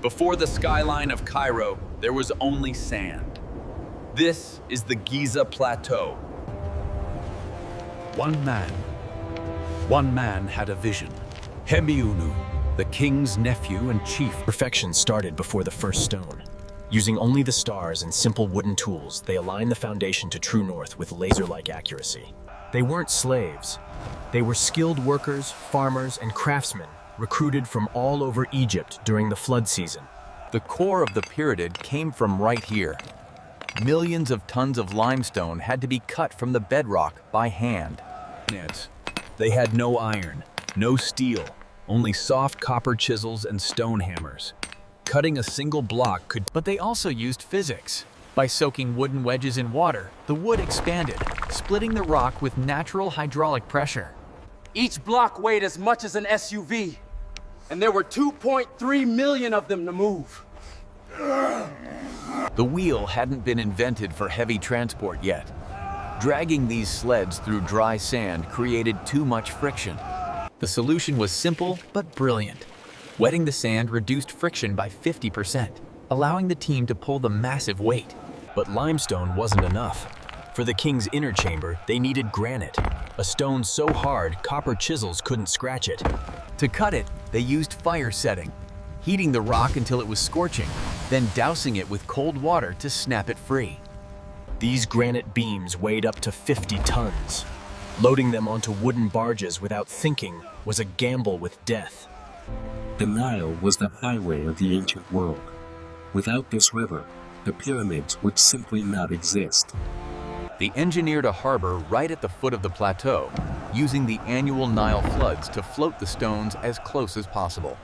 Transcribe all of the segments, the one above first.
Before the skyline of Cairo, there was only sand. This is the Giza Plateau. One man had a vision. Hemiunu, the king's nephew and chief. Perfection started before the first stone. Using only the stars and simple wooden tools, they aligned the foundation to true north with laser-like accuracy. They weren't slaves. They were skilled workers, farmers, and craftsmen recruited from all over Egypt during the flood season. The core of the pyramid came from right here. Millions of tons of limestone had to be cut from the bedrock by hand. They had no iron, no steel, only soft copper chisels and stone hammers. Cutting a single block could... But they also used physics. By soaking wooden wedges in water, the wood expanded, splitting the rock with natural hydraulic pressure. Each block weighed as much as an SUV, and there were 2.3 million of them to move. The wheel hadn't been invented for heavy transport yet. Dragging these sleds through dry sand created too much friction. The solution was simple but brilliant. Wetting the sand reduced friction by 50%, allowing the team to pull the massive weight. But limestone wasn't enough. For the king's inner chamber, they needed granite, a stone so hard copper chisels couldn't scratch it. To cut it, they used fire setting, heating the rock until it was scorching, then dousing it with cold water to snap it free. These granite beams weighed up to 50 tons. Loading them onto wooden barges without thinking was a gamble with death. The Nile was the highway of the ancient world. Without this river, the pyramids would simply not exist. They engineered a harbor right at the foot of the plateau, using the annual Nile floods to float the stones as close as possible.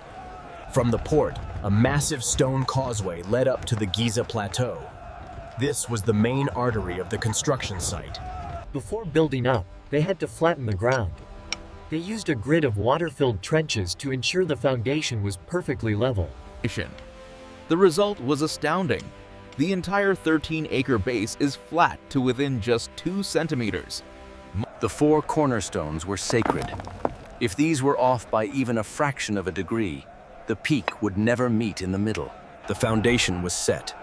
From the port, a massive stone causeway led up to the Giza Plateau. This was the main artery of the construction site. Before building up, they had to flatten the ground. They used a grid of water-filled trenches to ensure the foundation was perfectly level. The result was astounding. The entire 13-acre base is flat to within just 2 centimeters. The 4 cornerstones were sacred. If these were off by even a fraction of a degree, the peak would never meet in the middle. The foundation was set,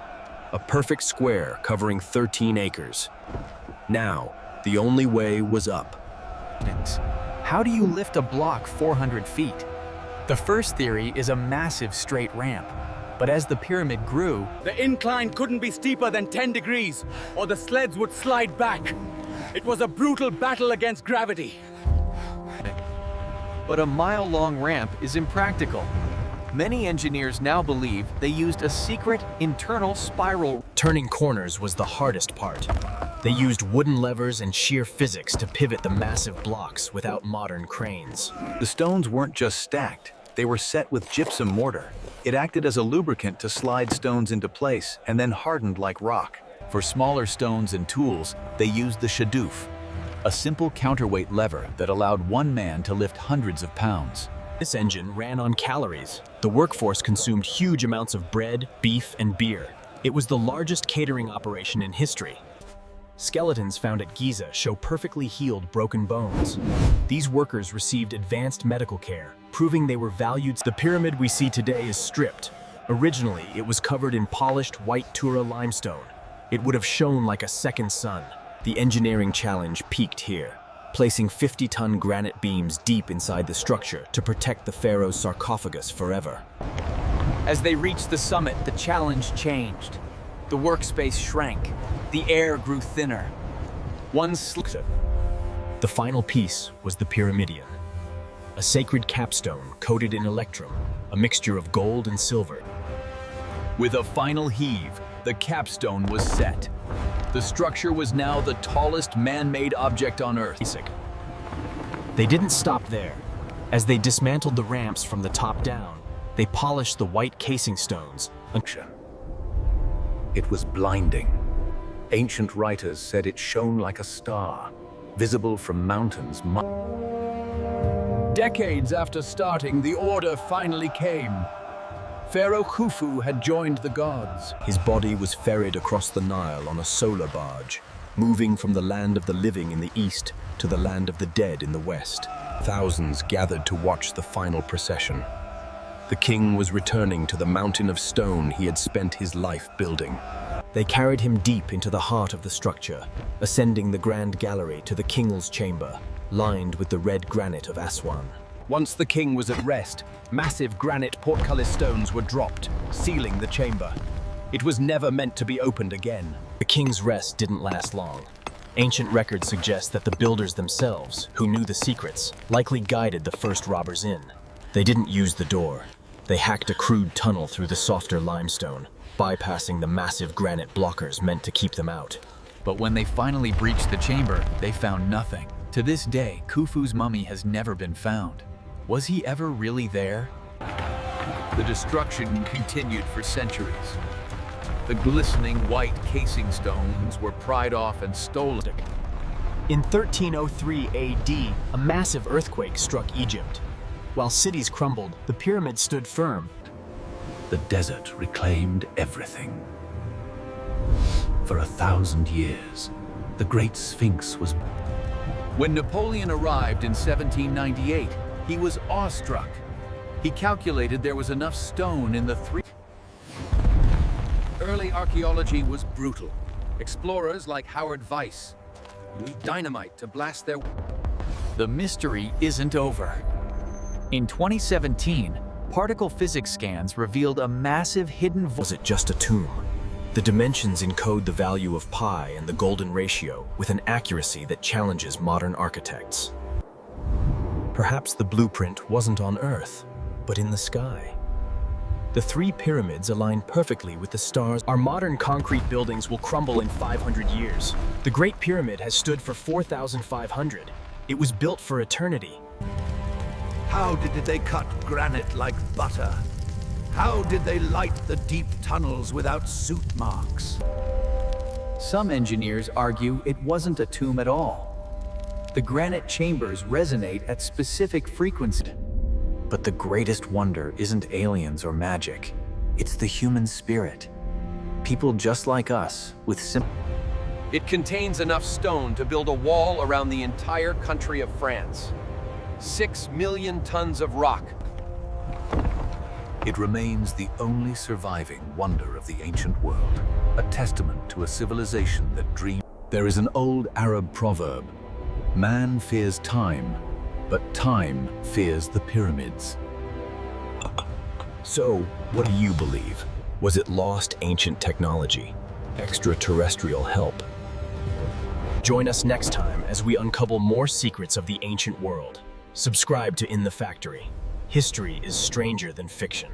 a perfect square covering 13 acres. Now, the only way was up. How do you lift a block 400 feet? The first theory is a massive straight ramp. But as the pyramid grew, The incline couldn't be steeper than 10 degrees, or the sleds would slide back. It was a brutal battle against gravity. but a mile-long ramp is impractical. Many engineers now believe they used a secret internal spiral. Turning corners was the hardest part. They used wooden levers and sheer physics to pivot the massive blocks without modern cranes. The stones weren't just stacked, they were set with gypsum mortar. It acted as a lubricant to slide stones into place and then hardened like rock. For smaller stones and tools, they used the shadoof, a simple counterweight lever that allowed one man to lift hundreds of pounds. This engine ran on calories. The workforce consumed huge amounts of bread, beef, and beer. It was the largest catering operation in history. Skeletons found at Giza show perfectly healed broken bones. These workers received advanced medical care, proving they were valued. The pyramid we see today is stripped. Originally, it was covered in polished white Tura limestone. It would have shone like a second sun. The engineering challenge peaked here, placing 50-ton granite beams deep inside the structure to protect the pharaoh's sarcophagus forever. As they reached the summit, the challenge changed. The workspace shrank. The air grew thinner. The final piece was the pyramidion, a sacred capstone coated in electrum, a mixture of gold and silver. With a final heave, the capstone was set. The structure was now the tallest man-made object on Earth. They didn't stop there. As they dismantled the ramps from the top down, they polished the white casing stones. It was blinding. Ancient writers said it shone like a star, visible from mountains. Decades after starting, the order finally came. Pharaoh Khufu had joined the gods. His body was ferried across the Nile on a solar barge, moving from the land of the living in the east to the land of the dead in the west. Thousands gathered to watch the final procession. The king was returning to the mountain of stone he had spent his life building. They carried him deep into the heart of the structure, ascending the grand gallery to the king's chamber, lined with the red granite of Aswan. Once the king was at rest, massive granite portcullis stones were dropped, sealing the chamber. It was never meant to be opened again. The king's rest didn't last long. Ancient records suggest that the builders themselves, who knew the secrets, likely guided the first robbers in. They didn't use the door. They hacked a crude tunnel through the softer limestone, bypassing the massive granite blockers meant to keep them out. But when they finally breached the chamber, they found nothing. To this day, Khufu's mummy has never been found. Was he ever really there? The destruction continued for centuries. The glistening white casing stones were pried off and stolen. In 1303 AD, a massive earthquake struck Egypt. While cities crumbled, the pyramids stood firm. The desert reclaimed everything. For 1,000 years, the Great Sphinx was... When Napoleon arrived in 1798, he was awestruck. He calculated there was enough stone in the three... Early archaeology was brutal. Explorers like Howard Weiss used dynamite to blast their... The mystery isn't over. In 2017, particle physics scans revealed a massive hidden... Was it just a tomb? The dimensions encode the value of pi and the golden ratio with an accuracy that challenges modern architects. Perhaps the blueprint wasn't on Earth, but in the sky. The three pyramids align perfectly with the stars. Our modern concrete buildings will crumble in 500 years. The Great Pyramid has stood for 4,500. It was built for eternity. How did they cut granite like butter? How did they light the deep tunnels without soot marks? Some engineers argue it wasn't a tomb at all. The granite chambers resonate at specific frequencies. But the greatest wonder isn't aliens or magic. It's the human spirit. People just like us, with simple... It contains enough stone to build a wall around the entire country of France. 6 million tons of rock. It remains the only surviving wonder of the ancient world, a testament to a civilization that dreamed. There is an old Arab proverb: man fears time, but time fears the pyramids. So, what do you believe? Was it lost ancient technology? Extraterrestrial help? Join us next time as we uncover more secrets of the ancient world. Subscribe to In the Factory. History is stranger than fiction.